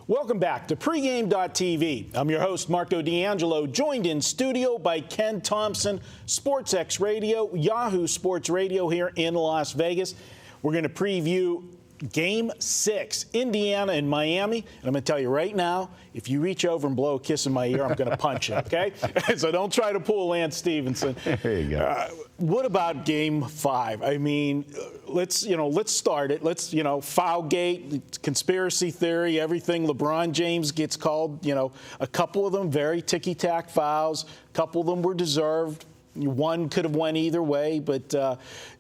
Welcome back to pregame.tv. I'm your host, Marco D'Angelo, joined in studio by Ken Thomson, SportsX Radio, Yahoo Sports Radio here in Las Vegas. We're going to preview Game 6, Indiana and Miami. And I'm going to tell you right now, if you reach over and blow a kiss in my ear, I'm going to punch you, okay? So don't try to pull Lance Stevenson. There you go. What about Game 5? I mean, let's start it. Foulgate, conspiracy theory, everything. LeBron James gets called, a couple of them very ticky-tack fouls. A couple of them were deserved. One could have went either way, but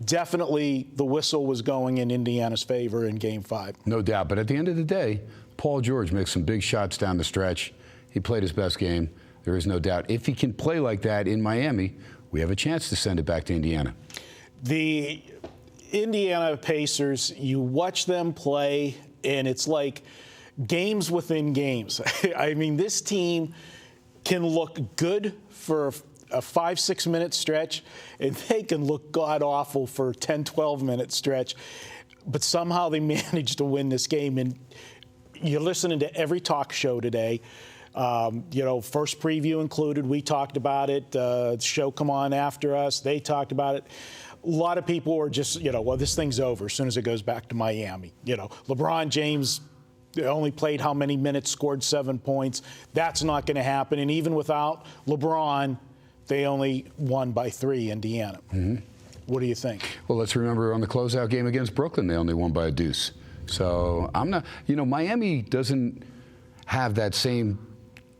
definitely the whistle was going in Indiana's favor in Game 5. No doubt. But at the end of the day, Paul George makes some big shots down the stretch. He played his best game. There is no doubt. If he can play like that in Miami, we have a chance to send it back to Indiana. The Indiana Pacers, you watch them play, and it's like games within games. I mean, this team can look good for a 5-6 minute stretch, and they can look god-awful for a 10-12 minute stretch. But somehow they managed to win this game. And you're listening to every talk show today. First preview included. We talked about it. The show Come On After Us, they talked about it. A lot of people are just, well, this thing's over as soon as it goes back to Miami. LeBron James only played how many minutes, scored 7 points. That's not going to happen. And even without LeBron, they only won by 3, Indiana. Mm-hmm. What do you think? Well, let's remember on the closeout game against Brooklyn, they only won by a deuce. So I'm not, Miami doesn't have that same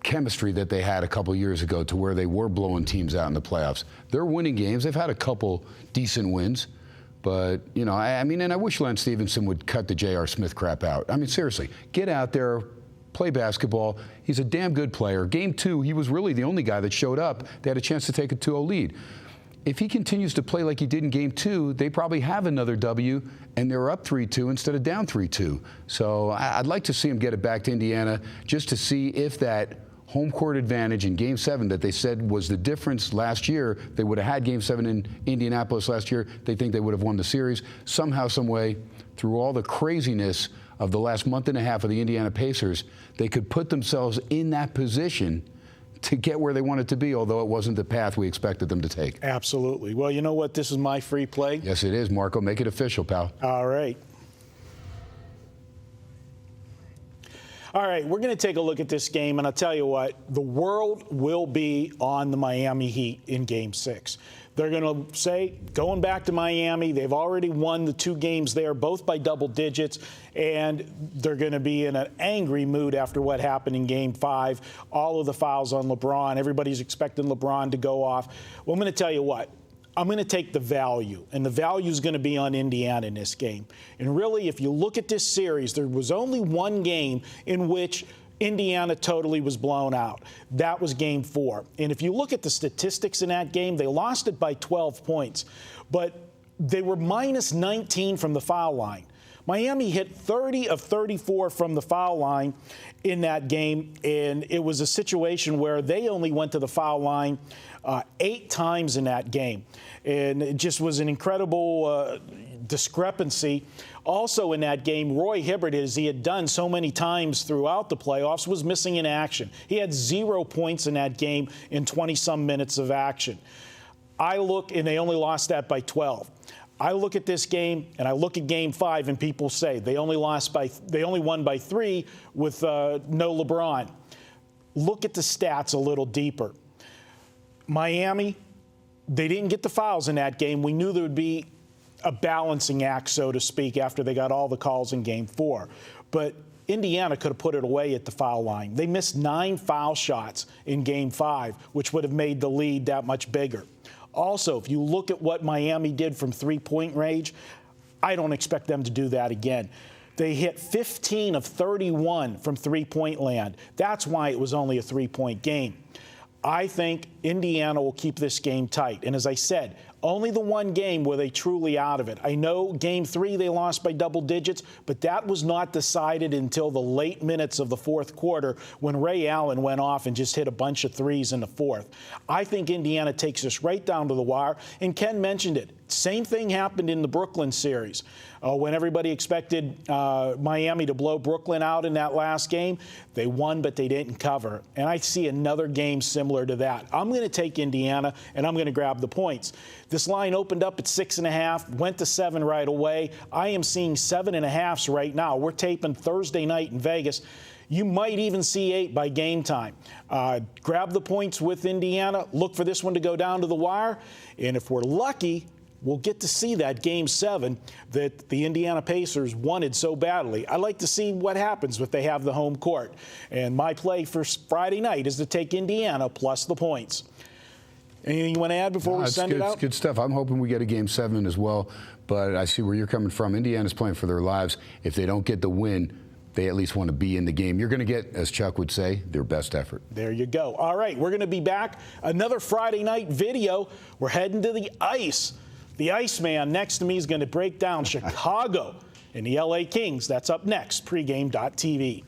chemistry that they had a couple years ago to where they were blowing teams out in the playoffs. They're winning games. They've had a couple decent wins. But, I mean, and I wish Lance Stevenson would cut the J.R. Smith crap out. I mean, seriously, get out there, play basketball. He's a damn good player. Game 2, he was really the only guy that showed up. They had a chance to take a 2-0 lead. If he continues to play like he did in Game 2, they probably have another W, and they're up 3-2 instead of down 3-2. So I'd like to see him get it back to Indiana just to see if that home court advantage in Game 7 that they said was the difference last year, they would have had Game 7 in Indianapolis last year, they think they would have won the series. Somehow, some way, through all the craziness of the last month and a half of the Indiana Pacers, they could put themselves in that position to get where they wanted to be, although it wasn't the path we expected them to take. Absolutely. Well, you know what? This is my free play. Yes, it is, Marco. Make it official, pal. All right. All right, we're going to take a look at this game, and I'll tell you what, the world will be on the Miami Heat in Game 6. They're going to say, going back to Miami, they've already won the 2 games there, both by double digits, and they're going to be in an angry mood after what happened in Game 5. All of the fouls on LeBron. Everybody's expecting LeBron to go off. Well, I'm going to tell you what. I'm going to take the value, and the value is going to be on Indiana in this game. And really, if you look at this series, there was only one game in which Indiana totally was blown out. That was Game 4. And if you look at the statistics in that game, they lost it by 12 points. But they were minus 19 from the foul line. Miami hit 30 of 34 from the foul line in that game, and it was a situation where they only went to the foul line 8 times in that game. And it just was an incredible discrepancy. Also in that game, Roy Hibbert, as he had done so many times throughout the playoffs, was missing in action. He had 0 points in that game in 20-some minutes of action. I look, and they only lost that by 12. I look at this game, and I look at Game 5, and people say they only won by 3 with no LeBron. Look at the stats a little deeper. Miami, they didn't get the fouls in that game. We knew there would be a balancing act, so to speak, after they got all the calls in Game 4. But Indiana could have put it away at the foul line. They missed 9 foul shots in Game 5, which would have made the lead that much bigger. Also, if you look at what Miami did from three-point range, I don't expect them to do that again. They hit 15 of 31 from three-point land. That's why it was only a 3-point game. I think Indiana will keep this game tight. And as I said, only the one game were they truly out of it. I know Game 3 they lost by double digits, but that was not decided until the late minutes of the fourth quarter when Ray Allen went off and just hit a bunch of threes in the fourth. I think Indiana takes this right down to the wire, and Ken mentioned it. Same thing happened in the Brooklyn series. When everybody expected Miami to blow Brooklyn out in that last game, they won, but they didn't cover. And I see another game similar to that. I'm going to take Indiana, and I'm going to grab the points. This line opened up at 6.5, went to 7 right away. I am seeing 7.5s right now. We're taping Thursday night in Vegas. You might even see 8 by game time. Grab the points with Indiana. Look for this one to go down to the wire. And if we're lucky, we'll get to see that Game 7 that the Indiana Pacers wanted so badly. I'd like to see what happens if they have the home court. And my play for Friday night is to take Indiana plus the points. Anything you want to add before we send it out? It's good stuff. I'm hoping we get a Game 7 as well, but I see where you're coming from. Indiana's playing for their lives. If they don't get the win, they at least want to be in the game. You're going to get, as Chuck would say, their best effort. There you go. All right, we're going to be back. Another Friday night video. We're heading to the ice. The Iceman next to me is going to break down Chicago and the LA Kings. That's up next, pregame.tv.